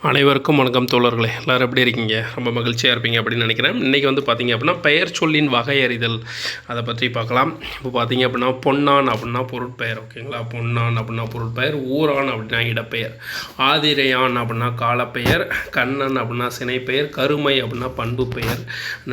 அனைவருக்கும் வணக்கம் தோழர்களே. எல்லோரும் எப்படி இருக்கீங்க? ரொம்ப மகிழ்ச்சியாக இருப்பீங்க அப்படின்னு நினைக்கிறேன். இன்றைக்கி வந்து பார்த்திங்க அப்படின்னா பெயர் சொல்லின் வகையறிதல் அதை பற்றி பார்க்கலாம். இப்போ பார்த்திங்க அப்படின்னா பொன்னான் அப்படின்னா பொருட்பெயர், ஓகேங்களா? பொன்னான் அப்படின்னா பொருட்பெயர், ஊரான் அப்படின்னா இடப்பெயர், ஆதிரையான் அப்படின்னா காலப்பெயர், கண்ணன் அப்படின்னா சினைப்பெயர், கருமை அப்படின்னா பண்பு பெயர்,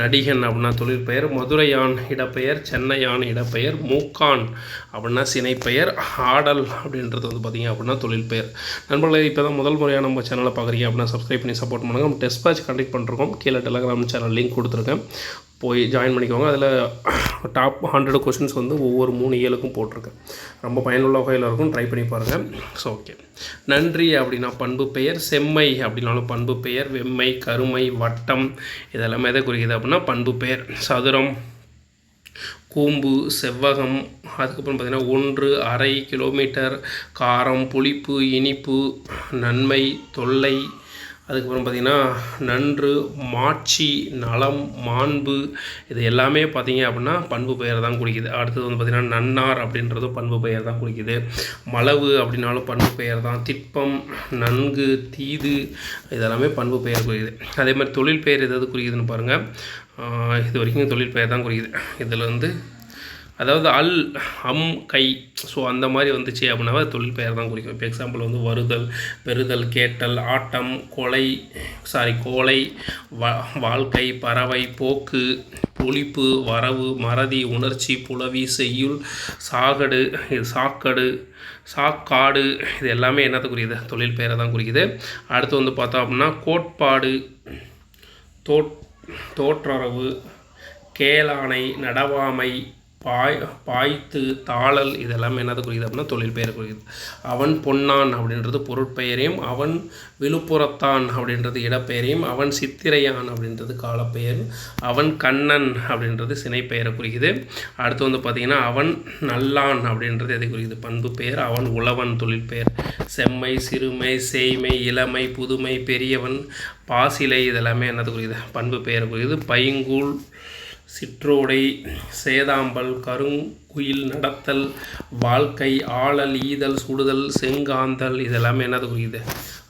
நடிகன் அப்படின்னா தொழிற்பெயர், மதுரையான் இடப்பெயர், சென்னையான் இடப்பெயர், மூக்கான் அப்படின்னா சினைப்பெயர், ஆடல் அப்படின்றது வந்து பார்த்திங்க அப்படின்னா தொழிற்பெயர். நண்பர்களே, இப்போ தான் முதல் முறையாக நம்ம சேனலை பார்க்குறீங்க அப்படின்னா சப்ஸ்கிரைப் பண்ணி சப்போர்ட் பண்ணுங்கள். நம்ம டெஸ்ட் பேட்ச் கண்டக்ட் பண்ணிருக்கோம். கீழே டெலகிராம் சேனல் லிங்க் கொடுத்துருக்கேன், போய் ஜாயின் பண்ணிக்கோங்க. அதில் டாப் 100 கொஸ்டின்ஸ் வந்து ஒவ்வொரு 3 இயலுக்கும் போட்டிருக்கேன். ரொம்ப பயனுள்ள வகையில் இருக்கும், ட்ரை பண்ணி பாருங்கள். So okay. நன்றி அப்படின்னா பண்பு பெயர், செம்மை அப்படின்னாலும் பண்பு பெயர், வெம்மை, கருமை, வட்டம் இதெல்லாமே எதை குறிக்குது அப்படின்னா பண்பு பெயர். சதுரம், கூம்பு, செவ்வகம், அதுக்கப்புறம் பார்த்திங்கன்னா 1, அரை, கிலோமீட்டர், காரம், புளிப்பு, இனிப்பு, நன்மை, தொல்லை, அதுக்கப்புறம் பார்த்திங்கன்னா நன்று, மாட்சி, நலம், மாண்பு இது எல்லாமே பார்த்திங்க அப்படின்னா பண்பு பெயர் தான் குறிக்குது. அடுத்தது வந்து பார்த்திங்கன்னா நன்னார் அப்படின்றதும் பண்பு பெயர் தான் குறிக்குது. மளவு அப்படின்னாலும் பண்பு பெயர் தான். திட்பம், நன்கு, தீது இதெல்லாமே பண்பு பெயர் குறிக்குது. அதே மாதிரி தொழில் பெயர் எதாவது குறிக்குதுன்னு பாருங்கள். இது வரைக்கும் தொழில் பெயர் தான் குறிக்குது. இதில் வந்து அதாவது அல், அம், கை, ஸோ அந்த மாதிரி வந்துச்சு அப்படின்னா தொழில் பெயர் தான் குறிக்கும். இப்போ எக்ஸாம்பிள் வந்து வருதல், பெறுதல், கேட்டல், ஆட்டம், கோலை, வாழ்க்கை, பறவை, போக்கு, புளிப்பு, வரவு, மறதி, உணர்ச்சி, புலவி, செய்யுள், சாக்கடு, சாக்காடு இது எல்லாமே என்னத்தை குறிக்குது? தொழில் பெயரை தான் குறிக்குது. அடுத்து வந்து பார்த்தோம் அப்படின்னா கோட்பாடு, தோற்றரவு, கேளானை, நடவாமை, பாய்த்து, தாளல் இதெல்லாமே என்னது குறிக்குது அப்படின்னா தொழில் பெயர் குறிக்குது. அவன் பொன்னான் அப்படின்றது பொருட்பெயரையும், அவன் விழுப்புரத்தான் அப்படின்றது இடப்பெயரையும், அவன் சித்திரையான் அப்படின்றது காலப்பெயர், அவன் கண்ணன் அப்படின்றது சினைப்பெயரை குறிக்குது. அடுத்து வந்து பார்த்திங்கன்னா அவன் நல்லான் அப்படின்றது எதை குறிக்குது? பண்பு பெயர். அவன் உழவன் தொழில் பெயர். செம்மை, சிறுமை, சேய்மை, இளமை, புதுமை, பெரியவன், பாசிலை இதெல்லாமே என்னது குறிக்குது? பண்பு பெயரை குறிக்குது. பைங்கூழ், சிற்றோடை, சேதாம்பல், கருங்குயில், நடத்தல், வாழ்க்கை, ஆளல், ஈதல், சுடுதல், செங்காந்தல் இதெல்லாமே என்னது குறிக்குது?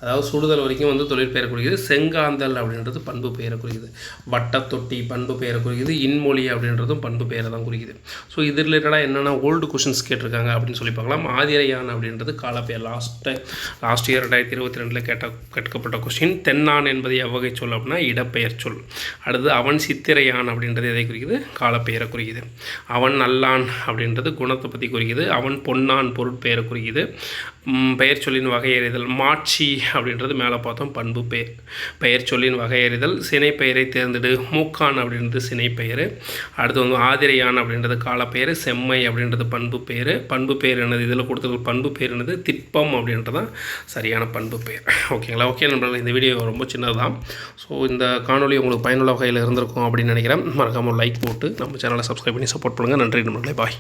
அதாவது சுடுதல் வரைக்கும் வந்து தொழிற்பெயர் குறிக்குது. செங்காந்தல் அப்படின்றது பண்பு பெயரை குறிக்குது. வட்டத்தொட்டி பண்பு பெயரை குறிக்குது. இன்மொழி அப்படின்றதும் பண்பு பெயரை தான் குறிக்குது. ஸோ இது ரிலேட்டடாக என்னென்ன ஓல்டு கொஷின்ஸ் கேட்டிருக்காங்க அப்படின்னு சொல்லி பார்க்கலாம். ஆதிரையான் அப்படின்றது காலப்பெயர். லாஸ்ட் இயர் 2022 கேட்கப்பட்ட கொஸ்டின். தென்னான் என்பது எவ்வகை சொல் அப்படின்னா இடப்பெயர் சொல். அடுத்து அவன் சித்திரையான் அப்படின்றது எதை குறிக்குது? காலப்பெயரை குறிக்குது. அவன் நல்லான் அப்படின்றது குணத்தை பற்றி குறிக்குது. அவன் பொன்னான் பொருட்பெயரை குறிக்குது. பெயர் சொல்லின் வகையறிதல். மாட்சி அப்படின்றது மேலே பார்த்தோம் பண்பு பெயர். பெயர் சொல்லின் வகையறிதல். சினைப்பெயரை தேர்ந்தெடு. மூக்கான் அப்படின்றது சினைப்பெயர். அடுத்து வந்து ஆதிரையான் அப்படின்றது காலப்பெயர். செம்மை அப்படின்றது பண்பு பெயர். பண்பு பெயர் என்னது? இதில் கொடுத்துருக்க பண்பு பெயர் என்னது? திட்பம் அப்படின்றதான் சரியான பண்பு பெயர். ஓகேங்களா? ஓகே நண்பர்களே, இந்த வீடியோ ரொம்ப சின்னது தான். ஸோ இந்த காணொலி உங்களுக்கு பயனுள்ள வகையில் இருந்திருக்கும் அப்படின்னு நினைக்கிறேன். மறக்காமல் லைக் போட்டு நம்ம சேனலை சப்ஸ்கிரைப் பண்ணி சப்போர்ட் பண்ணுங்கள். நன்றி நண்பர்களே. பாய்.